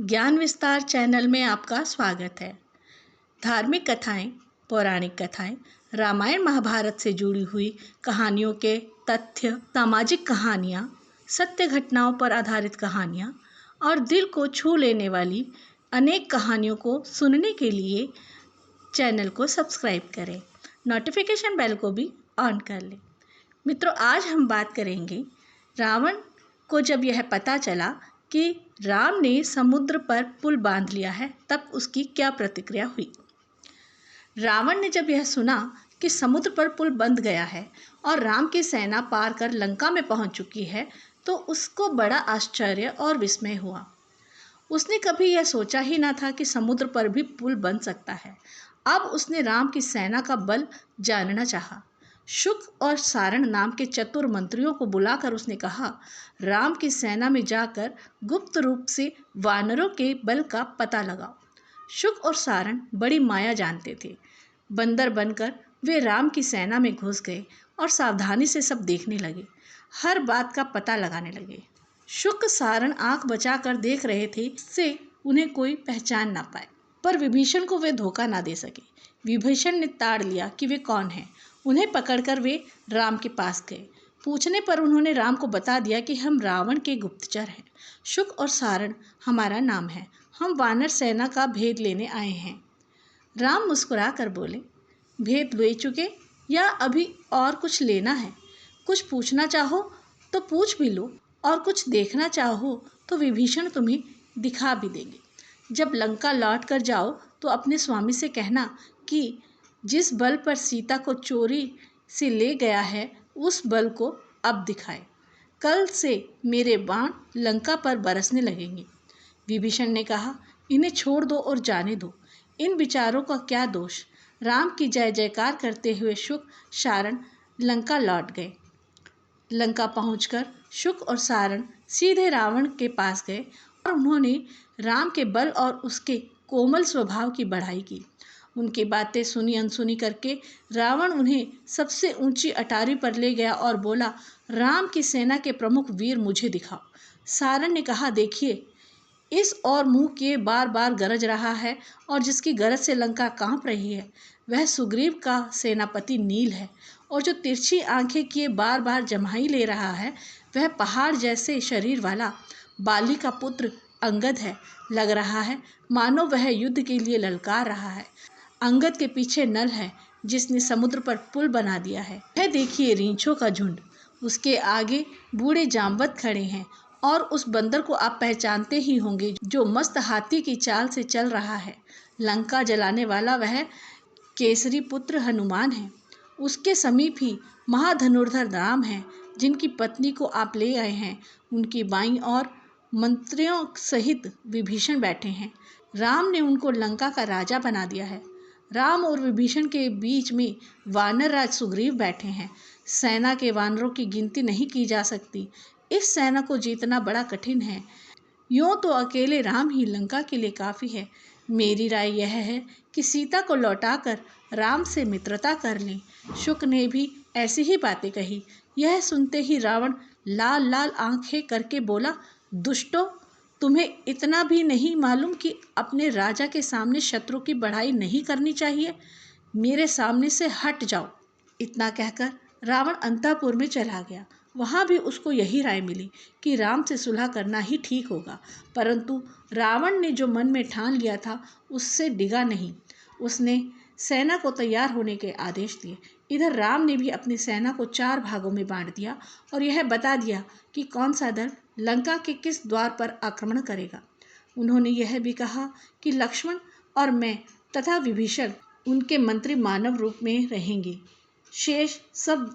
ज्ञान विस्तार चैनल में आपका स्वागत है। धार्मिक कथाएं, पौराणिक कथाएं, रामायण महाभारत से जुड़ी हुई कहानियों के तथ्य, सामाजिक कहानियां, सत्य घटनाओं पर आधारित कहानियां और दिल को छू लेने वाली अनेक कहानियों को सुनने के लिए चैनल को सब्सक्राइब करें। नोटिफिकेशन बेल को भी ऑन कर लें। मित्रों, आज हम बात करेंगे रावण को जब यह पता चला कि राम ने समुद्र पर पुल बांध लिया है, तब उसकी क्या प्रतिक्रिया हुई। रावण ने जब यह सुना कि समुद्र पर पुल बंध गया है और राम की सेना पार कर लंका में पहुंच चुकी है, तो उसको बड़ा आश्चर्य और विस्मय हुआ। उसने कभी यह सोचा ही ना था कि समुद्र पर भी पुल बन सकता है। अब उसने राम की सेना का बल जानना चाहा। शुक और सारण नाम के चतुर मंत्रियों को बुलाकर उसने कहा, राम की सेना में जाकर गुप्त रूप से वानरों के बल का पता लगाओ। शुक और सारण बड़ी माया जानते थे। बंदर बनकर वे राम की सेना में घुस गए और सावधानी से सब देखने लगे, हर बात का पता लगाने लगे। शुक सारण आंख बचाकर देख रहे थे, इससे उन्हें कोई पहचान ना पाए, पर विभीषण को वे धोखा ना दे सके। विभीषण ने ताड़ लिया कि वे कौन हैं। उन्हें पकड़कर वे राम के पास गए। पूछने पर उन्होंने राम को बता दिया कि हम रावण के गुप्तचर हैं। शुक और सारण हमारा नाम है। हम वानर सेना का भेद लेने आए हैं। राम मुस्कुरा कर बोले, भेद ले चुके या अभी और कुछ लेना है? कुछ पूछना चाहो तो पूछ भी लो, और कुछ देखना चाहो तो विभीषण तुम्हें दिखा भी देंगे। जब लंका लौट कर जाओ तो अपने स्वामी से कहना कि जिस बल पर सीता को चोरी से ले गया है, उस बल को अब दिखाए। कल से मेरे बाण लंका पर बरसने लगेंगे। विभीषण ने कहा, इन्हें छोड़ दो और जाने दो। इन विचारों का क्या दोष। राम की जय जयकार करते हुए शुक सारण लंका लौट गए। लंका पहुंचकर शुक और सारण सीधे रावण के पास गए और उन्होंने राम के बल और उसके कोमल स्वभाव की बढ़ाई की। उनकी बातें सुनी अनसुनी करके रावण उन्हें सबसे ऊंची अटारी पर ले गया और बोला, राम की सेना के प्रमुख वीर मुझे दिखाओ। सारण ने कहा, देखिए, इस और मुंह किए बार बार गरज रहा है और जिसकी गरज से लंका कांप रही है, वह सुग्रीव का सेनापति नील है। और जो तिरछी आंखें किए बार बार जम्हाई ले रहा है, वह पहाड़ जैसे शरीर वाला बाली का पुत्र अंगद है। लग रहा है मानो वह युद्ध के लिए ललकार रहा है। अंगद के पीछे नल है जिसने समुद्र पर पुल बना दिया है। यह देखिए रींछों का झुंड, उसके आगे बूढ़े जामवंत खड़े हैं। और उस बंदर को आप पहचानते ही होंगे जो मस्त हाथी की चाल से चल रहा है। लंका जलाने वाला वह केसरी पुत्र हनुमान है। उसके समीप ही महाधनुर्धर राम है, जिनकी पत्नी को आप ले आए हैं। उनकी बाईं ओर मंत्रियों सहित विभीषण बैठे हैं। राम ने उनको लंका का राजा बना दिया है। राम और विभीषण के बीच में वानर राज सुग्रीव बैठे हैं। सेना के वानरों की गिनती नहीं की जा सकती। इस सेना को जीतना बड़ा कठिन है। यूँ तो अकेले राम ही लंका के लिए काफ़ी है। मेरी राय यह है कि सीता को लौटाकर राम से मित्रता कर लें। शुक ने भी ऐसी ही बातें कही। यह सुनते ही रावण लाल लाल आंखें करके बोला, दुष्टों, तुम्हें इतना भी नहीं मालूम कि अपने राजा के सामने शत्रु की बढ़ाई नहीं करनी चाहिए? मेरे सामने से हट जाओ। इतना कहकर रावण अंतःपुर में चला गया। वहाँ भी उसको यही राय मिली कि राम से सुलह करना ही ठीक होगा, परंतु रावण ने जो मन में ठान लिया था उससे डिगा नहीं। उसने सेना को तैयार होने के आदेश दिए। इधर राम ने भी अपनी सेना को 4 भागों में बांट दिया और यह बता दिया कि कौन सा दल लंका के किस द्वार पर आक्रमण करेगा। उन्होंने यह भी कहा कि लक्ष्मण और मैं तथा विभीषण उनके मंत्री मानव रूप में रहेंगे। शेष सब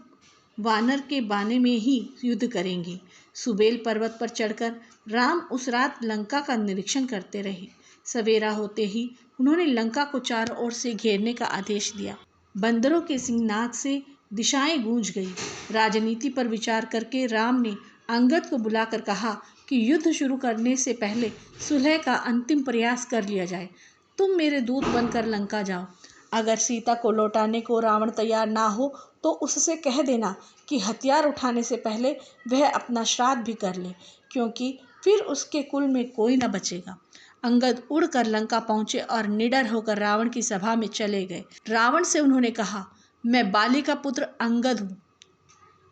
वानर के बाने में ही युद्ध करेंगे। सुबेल पर्वत पर चढ़कर राम उस रात लंका का निरीक्षण करते रहे। सवेरा होते ही उन्होंने लंका को चारों ओर से घेरने का आदेश दिया। बंदरों के सिंहनाद से दिशाएं गूंज गई। राजनीति पर विचार करके राम ने अंगद को बुलाकर कहा कि युद्ध शुरू करने से पहले सुलह का अंतिम प्रयास कर लिया जाए। तुम मेरे दूत बनकर लंका जाओ। अगर सीता को लौटाने को रावण तैयार ना हो तो उससे कह देना कि हथियार उठाने से पहले वह अपना श्राद्ध भी कर ले, क्योंकि फिर उसके कुल में कोई न बचेगा। अंगद उड़कर लंका पहुंचे और निडर होकर रावण की सभा में चले गए। रावण से उन्होंने कहा, मैं बाली का पुत्र अंगद हूँ।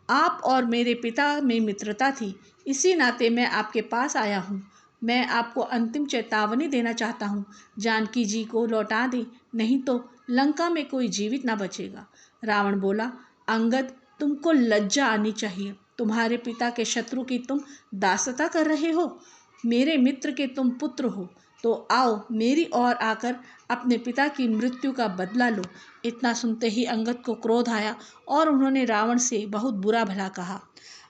आप और मेरे पिता में मित्रता थी, इसी नाते मैं आपके पास आया हूँ। मैं आपको अंतिम चेतावनी देना चाहता हूँ, जानकी जी को लौटा दें, नहीं तो लंका में कोई जीवित ना बचेगा। रावण बोला, अंगद, तुमको लज्जा आनी चाहिए। तुम्हारे पिता के शत्रु की तुम दासता कर रहे हो। मेरे मित्र के तुम पुत्र हो, तो आओ मेरी ओर आकर अपने पिता की मृत्यु का बदला लो। इतना सुनते ही अंगद को क्रोध आया और उन्होंने रावण से बहुत बुरा भला कहा।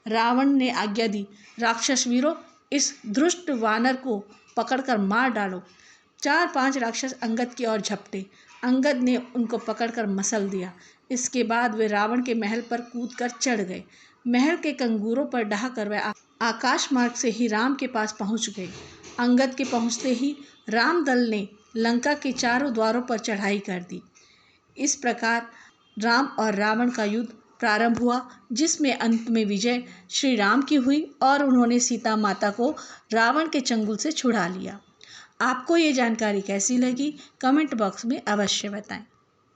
रावण ने आज्ञा दी, राक्षस वीरों, इस दुष्ट वानर को पकड़कर मार डालो। 4-5 राक्षस अंगद की ओर झपटे। अंगद ने उनको पकड़कर मसल दिया। इसके बाद वे रावण के महल पर कूदकर चढ़ गए। महल के कंगूरों पर ढहकर वे आकाश मार्ग से ही राम के पास पहुंच गए। अंगद के पहुंचते ही राम दल ने लंका के चारों द्वारों पर चढ़ाई कर दी। इस प्रकार राम और रावण का युद्ध प्रारंभ हुआ, जिसमें अंत में विजय श्री राम की हुई और उन्होंने सीता माता को रावण के चंगुल से छुड़ा लिया। आपको ये जानकारी कैसी लगी, कमेंट बॉक्स में अवश्य बताएं।